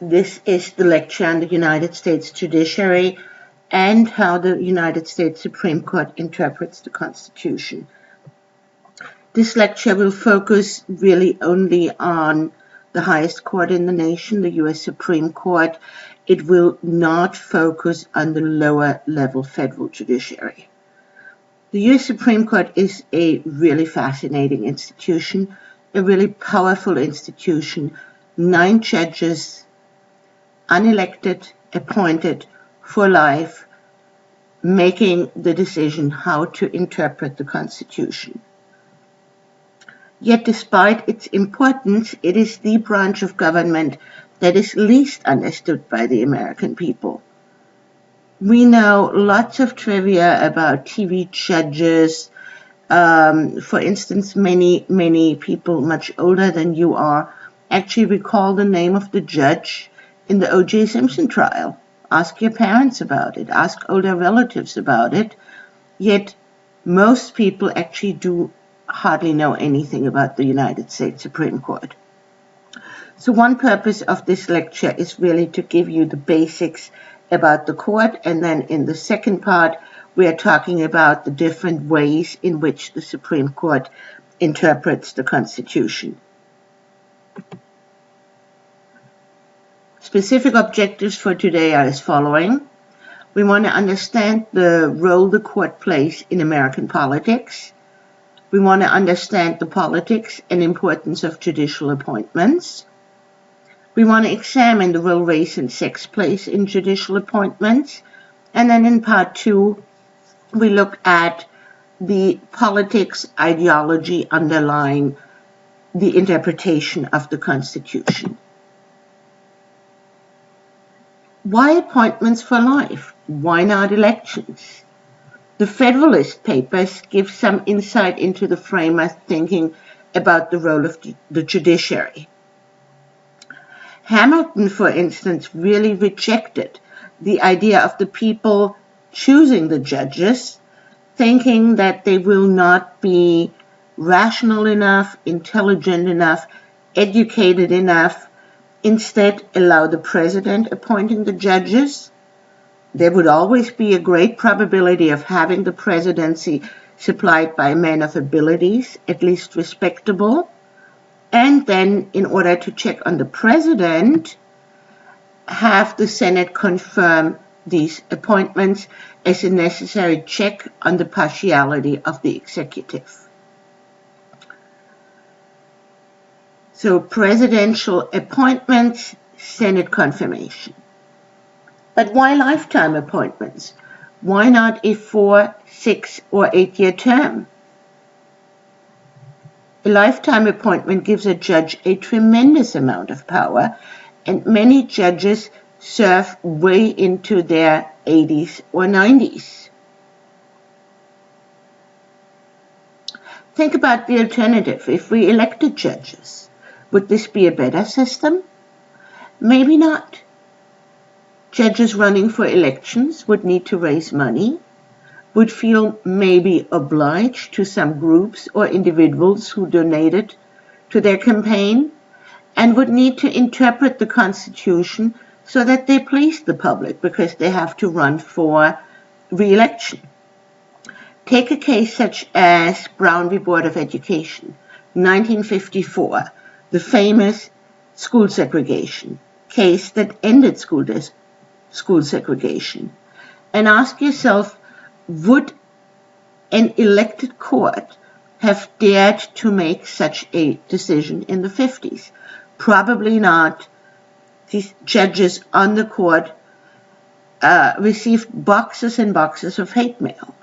This is the lecture on the United States judiciary and how the United States Supreme Court interprets the Constitution. This lecture will focus really only on the highest court in the nation, the U.S. Supreme Court. It will not focus on the lower level federal judiciary. The U.S. Supreme Court is a really fascinating institution, a really powerful institution. 9 judges, unelected, appointed for life, making the decision how to interpret the Constitution. Yet despite its importance, it is the branch of government that is least understood by the American people. We know lots of trivia about TV judges. For instance, many people much older than you are actually recall the name of the judge in the O.J. Simpson trial. Ask your parents about it. Ask older relatives about it. Yet most people actually do hardly know anything about the United States Supreme Court. So one purpose of this lecture is really to give you the basics about the court, and then in the second part we are talking about the different ways in which the Supreme Court interprets the Constitution. Specific objectives for today are as following. We want to understand the role the court plays in American politics. We want to understand the politics and importance of judicial appointments. We want to examine the role race and sex plays in judicial appointments. And then in part 2, we look at the politics ideology underlying the interpretation of the Constitution. Why appointments for life? Why not elections? The Federalist Papers give some insight into the framers' thinking about the role of the judiciary. Hamilton, for instance, really rejected the idea of the people choosing the judges, thinking that they will not be rational enough, intelligent enough, educated enough. Instead, allow the president appointing the judges. There would always be a great probability of having the presidency supplied by men of abilities, at least respectable. And then, in order to check on the president, have the Senate confirm these appointments as a necessary check on the partiality of the executive. So, presidential appointments, Senate confirmation. But why lifetime appointments? Why not a 4, 6, or 8-year term? A lifetime appointment gives a judge a tremendous amount of power, and many judges serve way into their 80s or 90s. Think about the alternative. If we elected judges, would this be a better system? Maybe not. Judges running for elections would need to raise money, would feel maybe obliged to some groups or individuals who donated to their campaign, and would need to interpret the Constitution so that they please the public because they have to run for re-election. Take a case such as Brown v. Board of Education, 1954, the famous school segregation case that ended school segregation. And ask yourself, would an elected court have dared to make such a decision in the 50s? Probably not. These judges on the court received boxes and boxes of hate mail.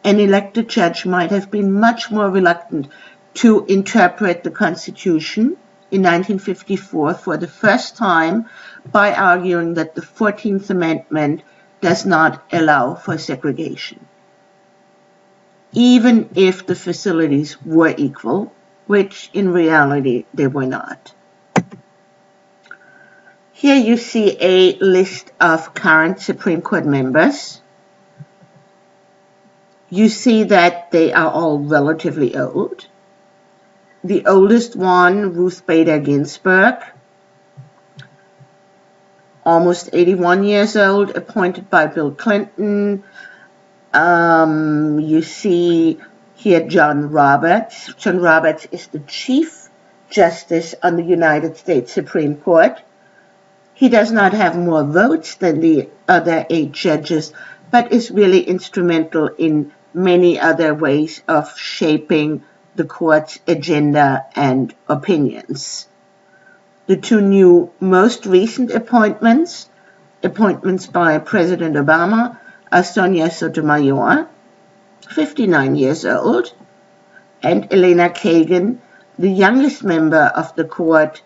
An elected judge might have been much more reluctant to interpret the Constitution in 1954 for the first time by arguing that the 14th Amendment does not allow for segregation, even if the facilities were equal, which in reality they were not. Here you see a list of current Supreme Court members. You see that they are all relatively old. The oldest one, Ruth Bader Ginsburg, almost 81 years old, appointed by Bill Clinton. You see here John Roberts. John Roberts is the Chief Justice on the United States Supreme Court. He does not have more votes than the other 8 judges, but is really instrumental in many other ways of shaping the court's agenda and opinions. The 2 new most recent appointments by President Obama, are Sonia Sotomayor, 59 years old, and Elena Kagan, the youngest member of the court,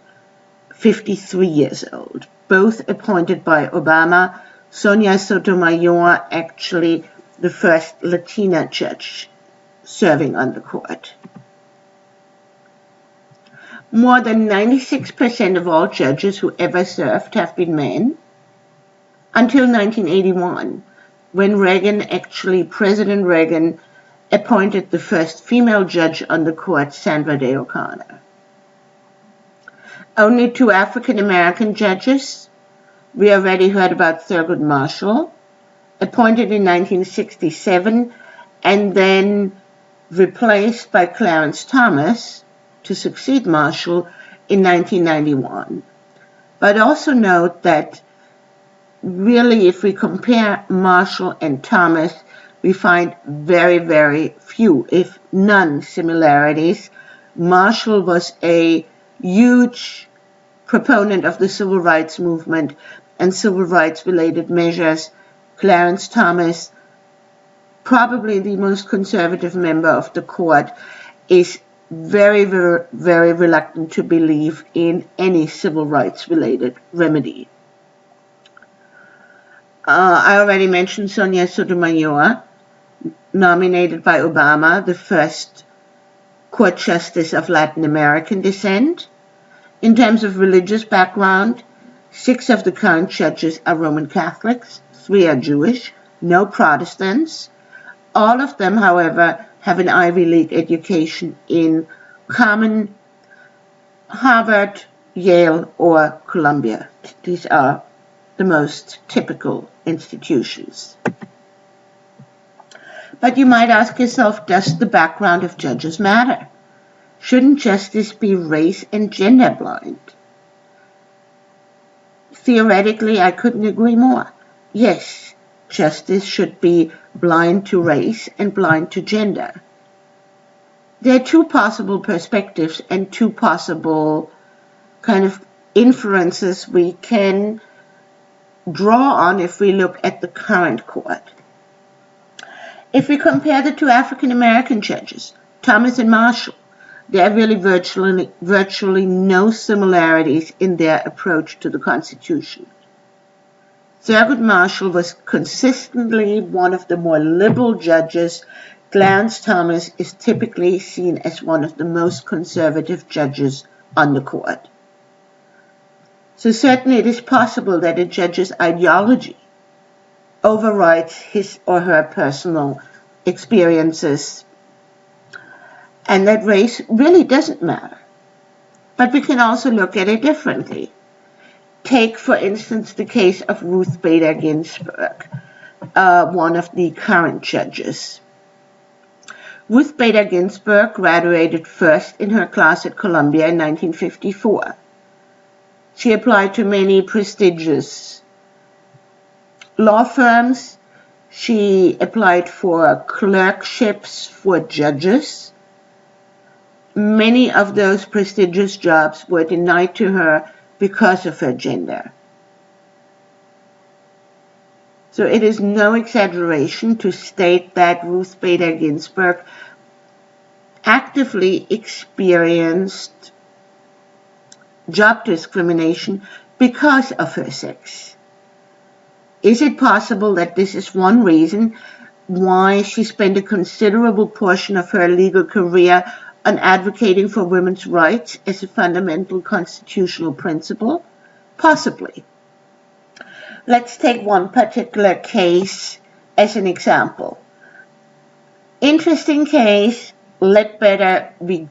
53 years old. Both appointed by Obama. Sonia Sotomayor, actually the first Latina judge serving on the court. More than 96% of all judges who ever served have been men, until 1981, when President Reagan appointed the first female judge on the court, Sandra Day O'Connor. Only 2 African-American judges. We already heard about Thurgood Marshall, appointed in 1967 and then replaced by Clarence Thomas to succeed Marshall in 1991. But also note that really, if we compare Marshall and Thomas, we find very, very few, if none, similarities. Marshall was a huge proponent of the civil rights movement and civil rights-related measures. Clarence Thomas, probably the most conservative member of the court, is very, very, very reluctant to believe in any civil rights-related remedy. I already mentioned Sonia Sotomayor, nominated by Obama, the first court justice of Latin American descent. In terms of religious background, 6 of the current judges are Roman Catholics, 3 are Jewish, no Protestants. All of them, however, have an Ivy League education in common Harvard, Yale, or Columbia. These are the most typical institutions. But you might ask yourself, does the background of judges matter? Shouldn't justice be race and gender blind? Theoretically, I couldn't agree more. Yes, justice should be blind to race and blind to gender. There are 2 possible perspectives and 2 possible kind of inferences we can draw on if we look at the current court. If we compare the 2 African-American judges, Thomas and Marshall, there are really virtually no similarities in their approach to the Constitution. Thurgood Marshall was consistently one of the more liberal judges. Clarence Thomas is typically seen as one of the most conservative judges on the court. So certainly it is possible that a judge's ideology overrides his or her personal experiences, and that race really doesn't matter. But we can also look at it differently. Take, for instance, the case of Ruth Bader Ginsburg, one of the current judges. Ruth Bader Ginsburg graduated first in her class at Columbia in 1954. She applied to many prestigious law firms. She applied for clerkships for judges. Many of those prestigious jobs were denied to her because of her gender. So it is no exaggeration to state that Ruth Bader Ginsburg actively experienced job discrimination because of her sex. Is it possible that this is one reason why she spent a considerable portion of her legal career on advocating for women's rights as a fundamental constitutional principle? Possibly. Let's take one particular case as an example. Interesting case, Ledbetter v.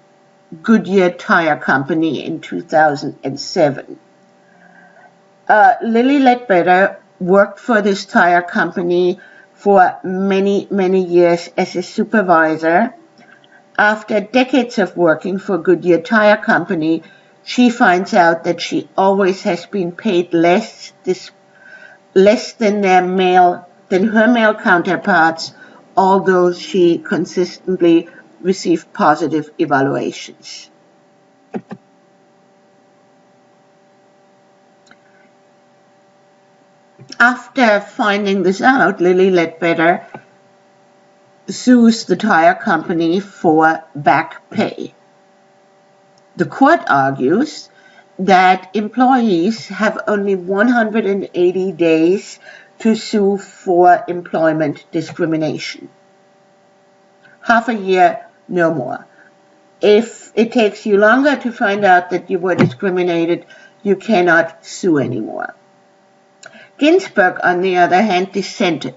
Goodyear Tire Company in 2007. Lily Ledbetter worked for this tire company for many, many years as a supervisor. After decades of working for Goodyear Tire Company, she finds out that she always has been paid less than her male counterparts, although she consistently received positive evaluations. After finding this out, Lily Ledbetter sues the tire company for back pay. The court argues that employees have only 180 days to sue for employment discrimination. Half a year, no more. If it takes you longer to find out that you were discriminated, you cannot sue anymore. Ginsburg, on the other hand, dissented,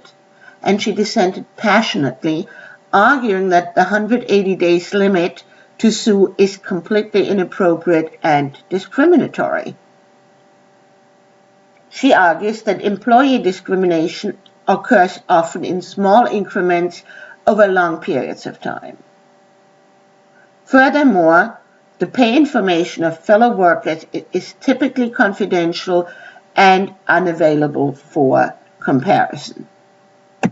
and she dissented passionately, arguing that the 180 days limit to sue is completely inappropriate and discriminatory. She argues that employee discrimination occurs often in small increments over long periods of time. Furthermore, the pay information of fellow workers is typically confidential and unavailable for comparison.